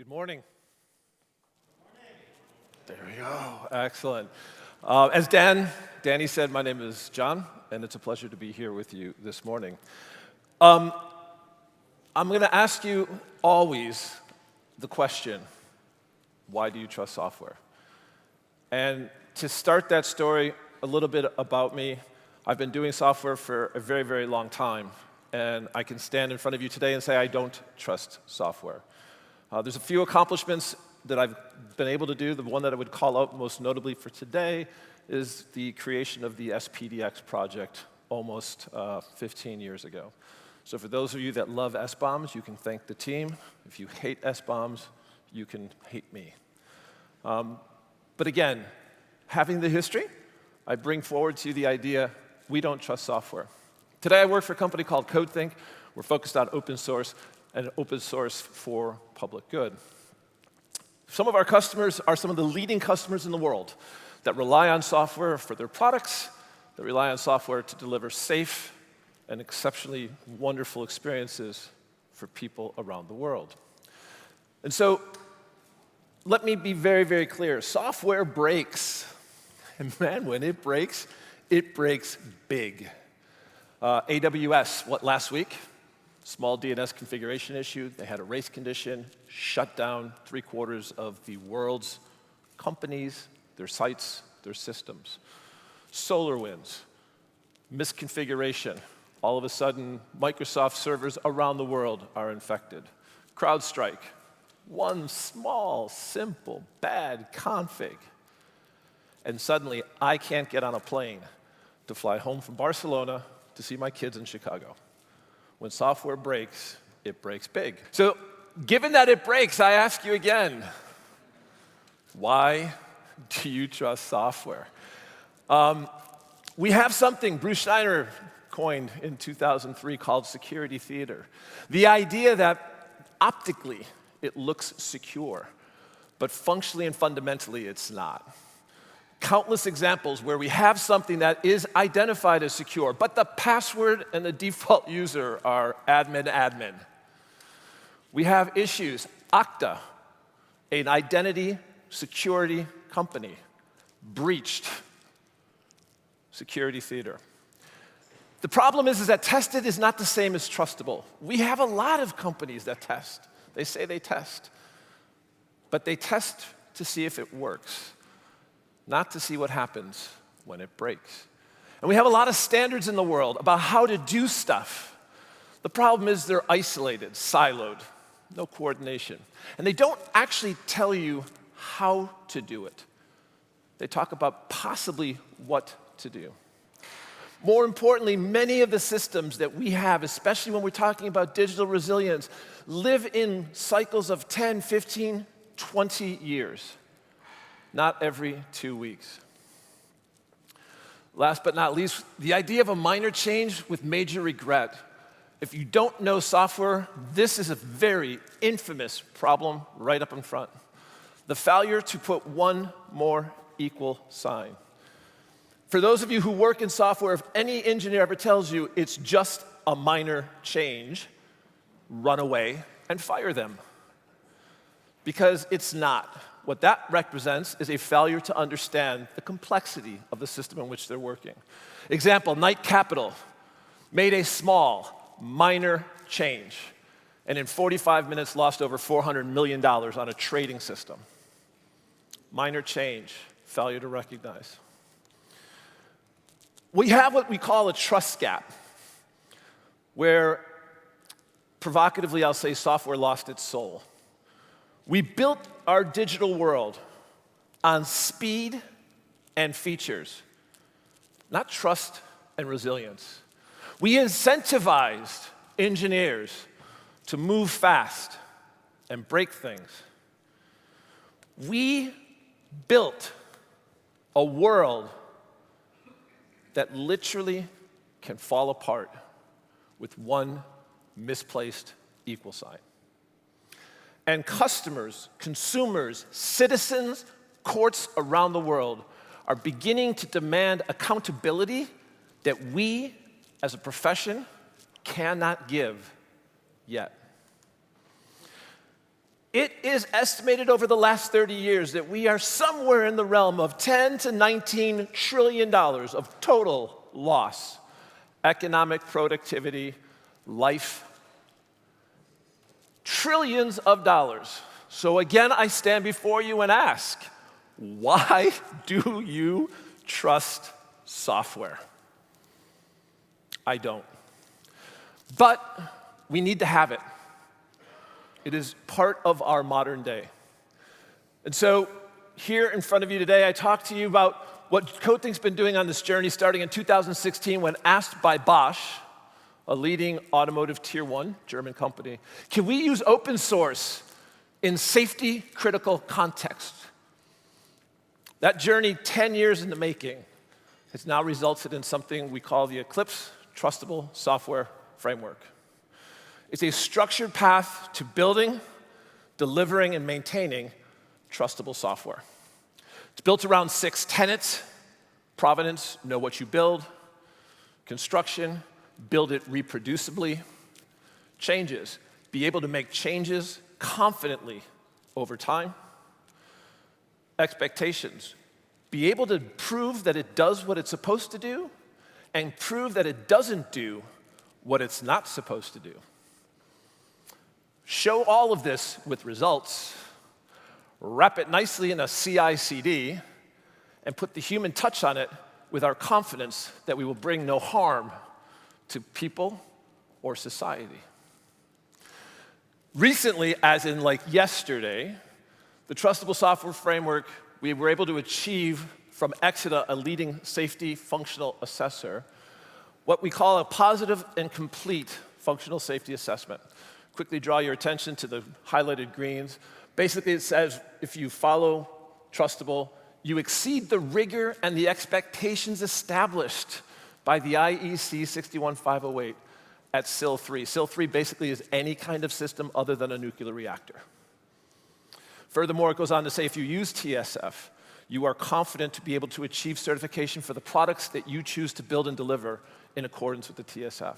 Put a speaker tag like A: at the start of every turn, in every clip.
A: Good morning. There we go. Excellent. As Danny said, my name is John, and it's a pleasure to be here with you this morning. I'm going to ask you always the question, why do you trust software? And to start that story, a little bit about me. I've been doing software for a very, very long time, and I can stand in front of you today and say I don't trust software. There's a few accomplishments that I've been able to do. The one that I would call out most notably for today is the creation of the SPDX project almost 15 years ago. So for those of you that love S-bombs, you can thank the team. If you hate S-bombs, you can hate me. But again, having the history, I bring forward to you the idea we don't trust software. Today I work for a company called CodeThink. We're focused on open source and open source for public good. Some of our customers are some of the leading customers in the world that rely on software for their products, that rely on software to deliver safe and exceptionally wonderful experiences for people around the world. And so, let me be very, very clear. Software breaks. And man, when it breaks big. AWS, last week? Small DNS configuration issue. They had a race condition, shut down 3/4 of the world's companies, their sites, their systems. SolarWinds, misconfiguration. All of a sudden, Microsoft servers around the world are infected. CrowdStrike, one small, simple, bad config. And suddenly, I can't get on a plane to fly home from Barcelona to see my kids in Chicago. When software breaks, it breaks big. So, given that it breaks, I ask you again, why do you trust software? We have something Bruce Schneider coined in 2003 called security theater. The idea that optically it looks secure, but functionally and fundamentally it's not. Countless examples where we have something that is identified as secure, but the password and the default user are admin. We have issues. Okta, an identity security company, breached security theater. The problem is that tested is not the same as trustable. We have a lot of companies that test. They say they test, but they test to see if it works, not to see what happens when it breaks. And we have a lot of standards in the world about how to do stuff. The problem is they're isolated, siloed, no coordination. And they don't actually tell you how to do it. They talk about possibly what to do. More importantly, many of the systems that we have, especially when we're talking about digital resilience, live in cycles of 10, 15, 20 years. Not every 2 weeks. Last but not least, the idea of a minor change with major regret. If you don't know software, this is a very infamous problem right up in front. The failure to put one more equal sign. For those of you who work in software, if any engineer ever tells you it's just a minor change, run away and fire them. Because it's not. What that represents is a failure to understand the complexity of the system in which they're working. Example, Knight Capital made a small, minor change, and in 45 minutes lost over $400 million on a trading system. Minor change, failure to recognize. We have what we call a trust gap, where, provocatively I'll say, software lost its soul. We built our digital world on speed and features, not trust and resilience. We incentivized engineers to move fast and break things. We built a world that literally can fall apart with one misplaced equal sign. And customers, consumers, citizens, courts around the world are beginning to demand accountability that we, as a profession, cannot give yet. It is estimated over the last 30 years that we are somewhere in the realm of $10 to $19 trillion of total loss, economic productivity, life, trillions of dollars. So again, I stand before you and ask, why do you trust software? I don't. But we need to have it. It is part of our modern day. And so here in front of you today, I talk to you about what CodeThink's been doing on this journey starting in 2016 when asked by Bosch, a leading automotive tier 1 German company, can we use open source in safety critical context? That journey, 10 years in the making, has now resulted in something we call the Eclipse Trustable Software Framework. It's a structured path to building, delivering, and maintaining trustable software. It's built around 6 tenets: provenance, know what you build; construction, build it reproducibly; changes, be able to make changes confidently over time; expectations, be able to prove that it does what it's supposed to do and prove that it doesn't do what it's not supposed to do. Show all of this with results, wrap it nicely in a CI/CD, and put the human touch on it with our confidence that we will bring no harm to people or society. Recently, as in like yesterday, the Trustable Software Framework, we were able to achieve from Exida, a leading safety functional assessor, what we call a positive and complete functional safety assessment. Quickly draw your attention to the highlighted greens. Basically, it says if you follow Trustable, you exceed the rigor and the expectations established by the IEC 61508 at SIL 3. SIL 3 basically is any kind of system other than a nuclear reactor. Furthermore, it goes on to say if you use TSF, you are confident to be able to achieve certification for the products that you choose to build and deliver in accordance with the TSF.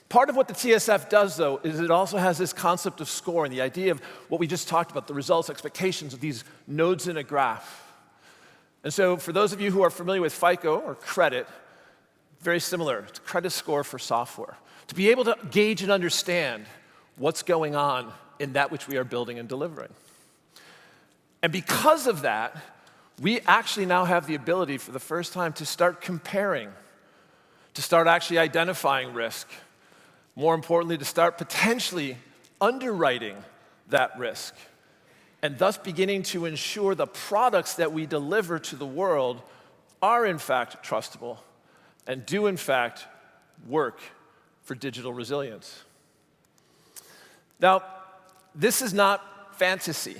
A: Part of what the TSF does, though, is it also has this concept of scoring, the idea of what we just talked about, the results, expectations of these nodes in a graph. And so for those of you who are familiar with FICO or credit, very similar. It's a credit score for software. To be able to gauge and understand what's going on in that which we are building and delivering. And because of that, we actually now have the ability for the first time to start comparing, to start actually identifying risk. More importantly, to start potentially underwriting that risk, and thus beginning to ensure the products that we deliver to the world are in fact trustable and do in fact work for digital resilience. Now, this is not fantasy.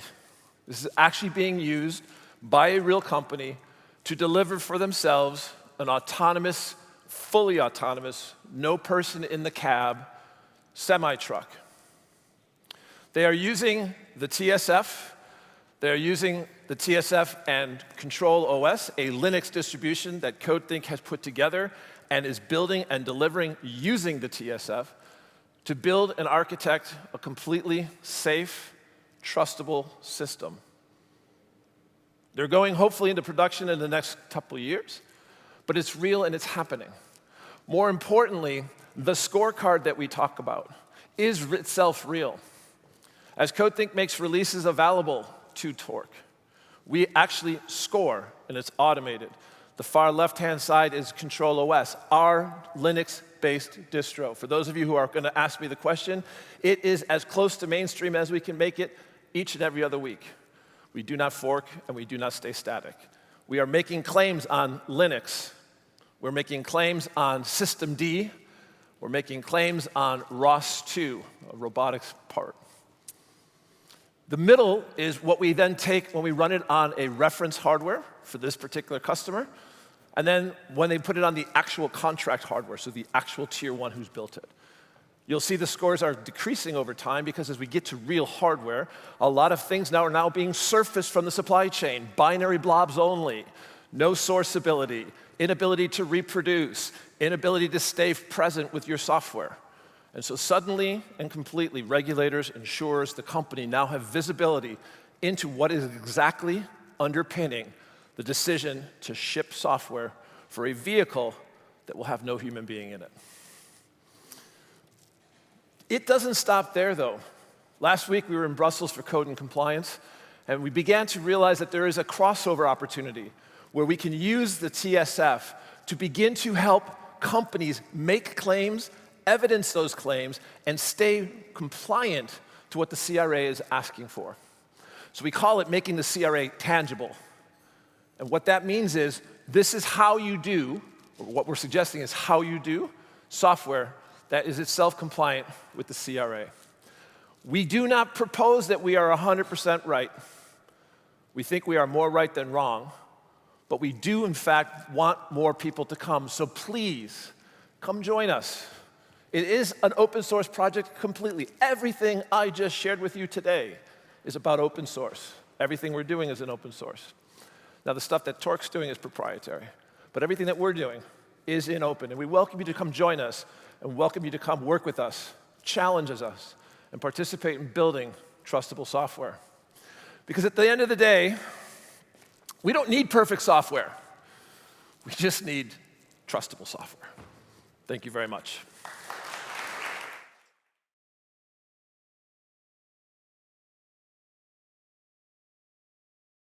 A: This is actually being used by a real company to deliver for themselves an autonomous, fully autonomous, no person in the cab, semi-truck. They are using the TSF. They are using the TSF and Control OS, a Linux distribution that CodeThink has put together and is building and delivering using the TSF to build and architect a completely safe, trustable system. They're going hopefully into production in the next couple of years, but it's real and it's happening. More importantly, the scorecard that we talk about is itself real. As CodeThink makes releases available to Torque, we actually score, and it's automated. The far left-hand side is Control OS, our Linux-based distro. For those of you who are going to ask me the question, it is as close to mainstream as we can make it each and every other week. We do not fork, and we do not stay static. We are making claims on Linux. We're making claims on System D. We're making claims on ROS2, a robotics part. The middle is what we then take when we run it on a reference hardware for this particular customer, and then when they put it on the actual contract hardware, so the actual tier 1 who's built it. You'll see the scores are decreasing over time because as we get to real hardware, a lot of things now are now being surfaced from the supply chain. Binary blobs only, no sourceability, inability to reproduce, inability to stay present with your software. And so suddenly and completely, regulators, insurers, the company now have visibility into what is exactly underpinning the decision to ship software for a vehicle that will have no human being in it. It doesn't stop there, though. Last week, we were in Brussels for Code and Compliance, and we began to realize that there is a crossover opportunity where we can use the TSF to begin to help companies make claims, evidence those claims, and stay compliant to what the CRA is asking for. So we call it making the CRA tangible. And what that means is this is how you do, or what we're suggesting is how you do software that is itself compliant with the CRA. We do not propose that we are 100% right. We think we are more right than wrong, but we do, in fact, want more people to come. So please, come join us. It is an open source project completely. Everything I just shared with you today is about open source. Everything we're doing is in open source. Now, the stuff that Torque's doing is proprietary, but everything that we're doing is in open, and we welcome you to come join us and welcome you to come work with us, challenge us, and participate in building trustable software. Because at the end of the day, we don't need perfect software. We just need trustable software. Thank you very much.